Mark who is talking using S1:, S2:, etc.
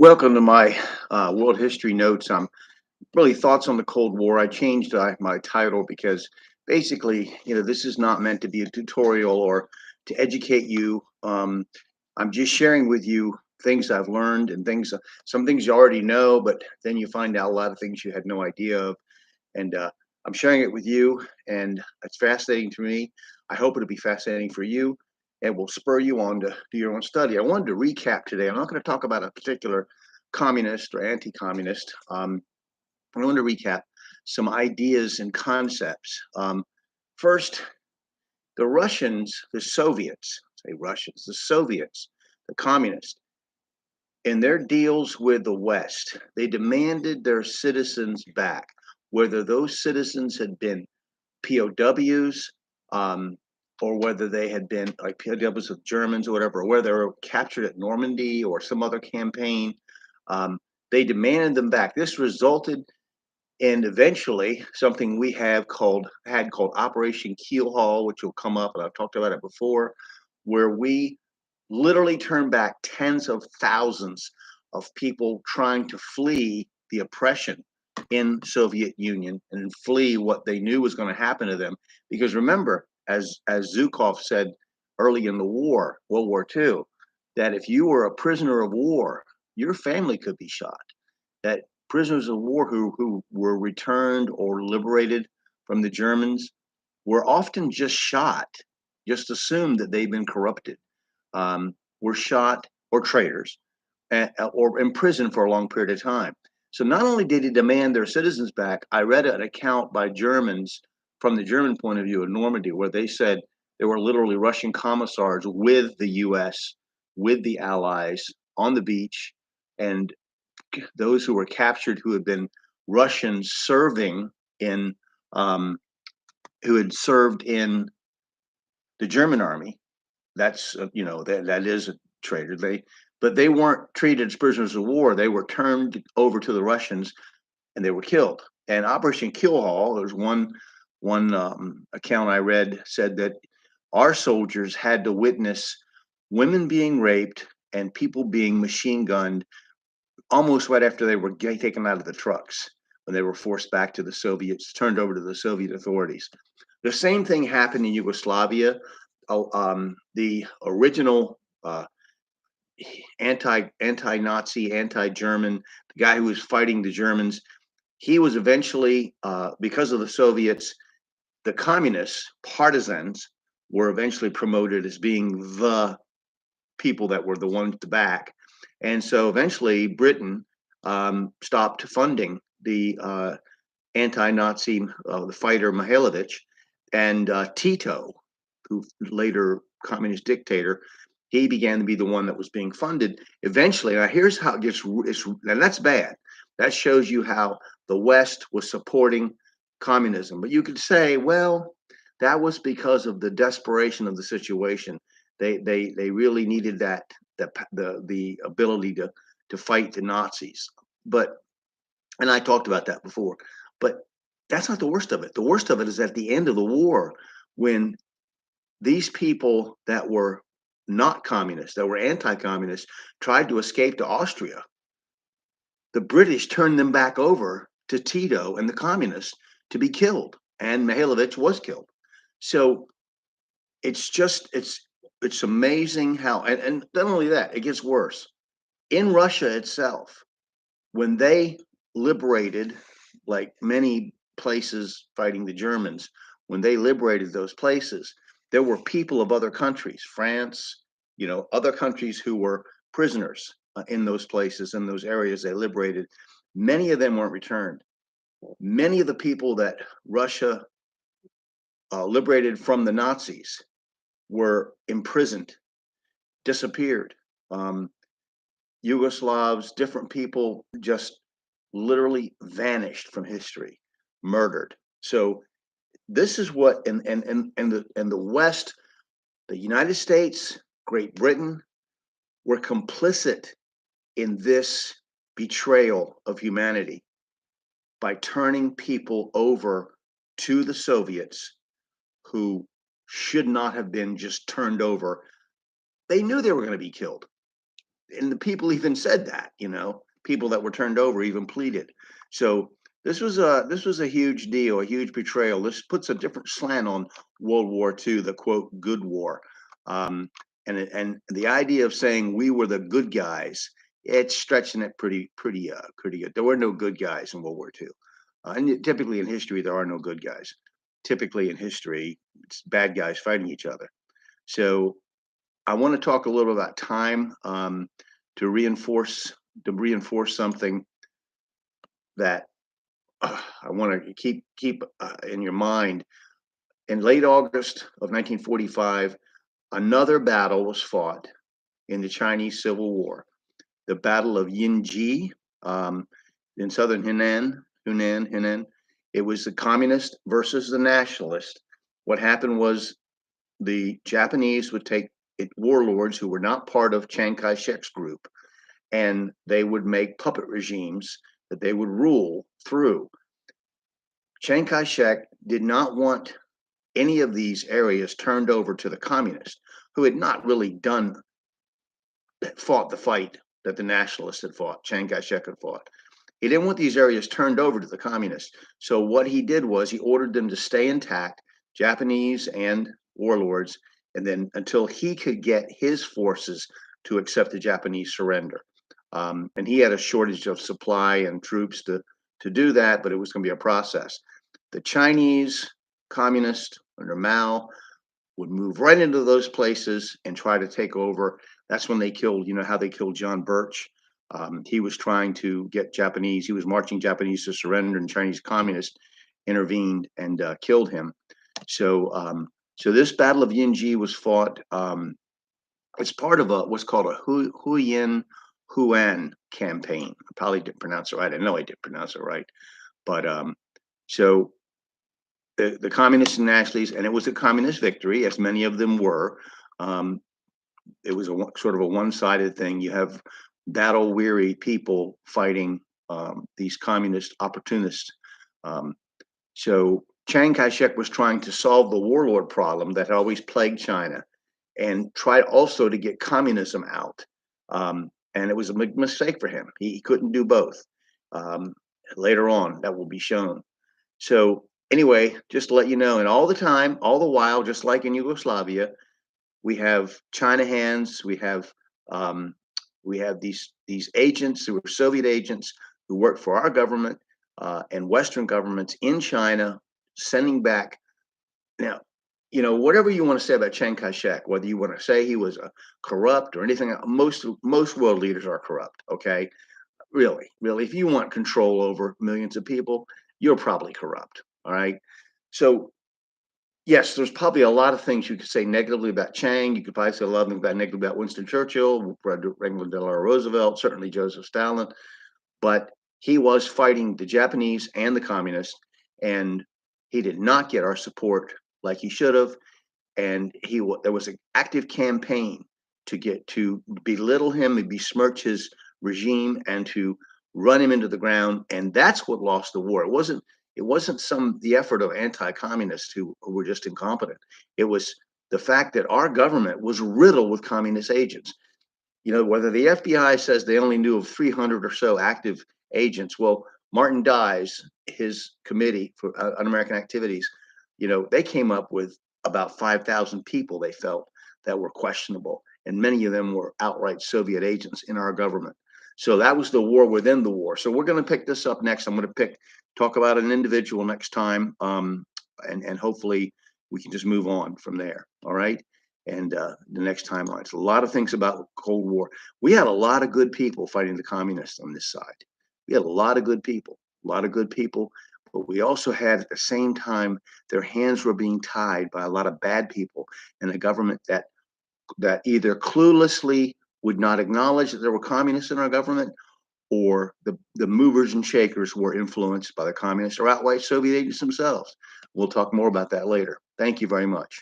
S1: Welcome to my world history notes. Really thoughts on the Cold War. I changed my title because basically, this is not meant to be a tutorial or to educate you. I'm just sharing with you things I've learned and some things you already know, but then you find out a lot of things you had no idea of. And I'm sharing it with you, and it's fascinating to me. I hope it'll be fascinating for you and will spur you on to do your own study. I wanted to recap today. I'm not going to talk about a particular communist or anti-communist. I want to recap some ideas and concepts. First, the Russians, the Soviets, say Russians, the Soviets, the communists, in their deals with the West, they demanded their citizens back, whether those citizens had been POWs, or whether they had been like POWs of Germans or whatever, or whether they were captured at Normandy or some other campaign. Um, they demanded them back. This resulted in eventually something we have called Operation Keelhaul, which will come up, and I've talked about it before, where we literally turned back tens of thousands of people trying to flee the oppression in Soviet Union and flee what they knew was going to happen to them. Because remember, as Zhukov said early in the war, World War II, that if you were a prisoner of war, your family could be shot. That prisoners of war who were returned or liberated from the Germans were often just shot, just assumed that they'd been corrupted, were shot or traitors, or imprisoned for a long period of time. So not only did he demand their citizens back, I read an account by Germans from the German point of view in Normandy, where they said there were literally Russian commissars with the U.S., with the Allies on the beach, and those who were captured who had been Russians serving in, who had served in the German army. That's that is a traitor. But they weren't treated as prisoners of war. They were turned over to the Russians and they were killed. And Operation Killhall, there's one account I read said that our soldiers had to witness women being raped and people being machine gunned almost right after they were taken out of the trucks when they were forced back to the Soviets, turned over to the Soviet authorities. The same thing happened in Yugoslavia. The original anti-Nazi, anti-German, the guy who was fighting the Germans, he was eventually, because of the Soviets, the communists, partisans, were eventually promoted as being the people that were the ones to back. And so eventually Britain stopped funding the anti-Nazi, the fighter Mihailovich, and Tito, who later communist dictator, he began to be the one that was being funded. Eventually, now here's how it gets, and that's bad. That shows you how the West was supporting communism. But you could say, well, that was because of the desperation of the situation. They really needed the ability to fight the Nazis. But and I talked about that before. But that's not the worst of it. The worst of it is at the end of the war, when these people that were not communists, that were anti-communists, tried to escape to Austria. The British turned them back over to Tito and the communists to be killed, and Mihailovich was killed. So it's amazing how, and not only that, it gets worse. In Russia itself, when they liberated, like many places fighting the Germans, when they liberated those places, there were people of other countries, France, other countries who were prisoners in those places, in those areas they liberated. Many of them weren't returned. Many of the people that Russia liberated from the Nazis were imprisoned, disappeared. Um, Yugoslavs, different people just literally vanished from history, murdered. So this is what in the West, the United States, Great Britain were complicit in this betrayal of humanity by turning people over to the Soviets who should not have been just turned over. They knew they were going to be killed. and the people even said that, people that were turned over even pleaded. So this was a huge deal, a huge betrayal. This puts a different slant on World War II, the quote good war. Um, and the idea of saying we were the good guys, it's stretching it pretty good. There were no good guys in World War II. And typically in history, there are no good guys. Typically in history, it's bad guys fighting each other. So I want to talk a little about time, to reinforce something that I want to keep in your mind. In late August of 1945, another battle was fought in the Chinese Civil War, the Battle of Yinji, in southern Hunan. It was the communist versus the nationalist. What happened was the Japanese would take warlords who were not part of Chiang Kai-shek's group, and they would make puppet regimes that they would rule through. Chiang Kai-shek did not want any of these areas turned over to the communists, who had not really fought the fight that the nationalists had fought, Chiang Kai-shek had fought. He didn't want these areas turned over to the communists. So what he did was he ordered them to stay intact, Japanese and warlords, and then until he could get his forces to accept the Japanese surrender. And he had a shortage of supply and troops to do that, but it was going to be a process. The Chinese communists under Mao would move right into those places and try to take over. That's when they killed, how they killed John Birch. He was trying to get Japanese, he was marching Japanese to surrender, and Chinese communists intervened and killed him. So this Battle of Yinji was fought. It's part of what's called a Huyen Huan campaign. I probably didn't pronounce it right. I know I did pronounce it right. But so the communists and nationalists, and it was a communist victory, as many of them were. It was sort of a one-sided thing. You have battle-weary people fighting these communist opportunists. So Chiang Kai-shek was trying to solve the warlord problem that had always plagued China, and try also to get communism out. And it was a big mistake for him. He couldn't do both. Later on, that will be shown. So anyway, just to let you know, and all the while, just like in Yugoslavia, we have China hands. We have these agents who were Soviet agents who worked for our government and Western governments in China, sending back. Now, whatever you want to say about Chiang Kai-shek, whether you want to say he was corrupt or anything, most world leaders are corrupt. Okay, really, if you want control over millions of people, you're probably corrupt. All right, so yes, there's probably a lot of things you could say negatively about Chiang. You could probably say a lot of things negatively about Winston Churchill, Franklin Delano Roosevelt, certainly Joseph Stalin. But he was fighting the Japanese and the communists, and he did not get our support like he should have. And there was an active campaign to belittle him and besmirch his regime and to run him into the ground. And that's what lost the war. It wasn't the effort of anti-communists who were just incompetent. It was the fact that our government was riddled with communist agents. Whether the FBI says they only knew of 300 or so active agents, well, Martin Dies, his committee for un-American activities, they came up with about 5,000 people they felt that were questionable, and many of them were outright Soviet agents in our government. So that was the war within the war. So we're going to pick this up next. I'm going to talk about an individual next time, and hopefully we can just move on from there. All right. And the next timeline. It's a lot of things about the Cold War. We had a lot of good people fighting the communists on this side. We had a lot of good people, but we also had at the same time, their hands were being tied by a lot of bad people in the government that either cluelessly would not acknowledge that there were communists in our government, or the movers and shakers were influenced by the communists or outright Soviet agents themselves. We'll talk more about that later. Thank you very much.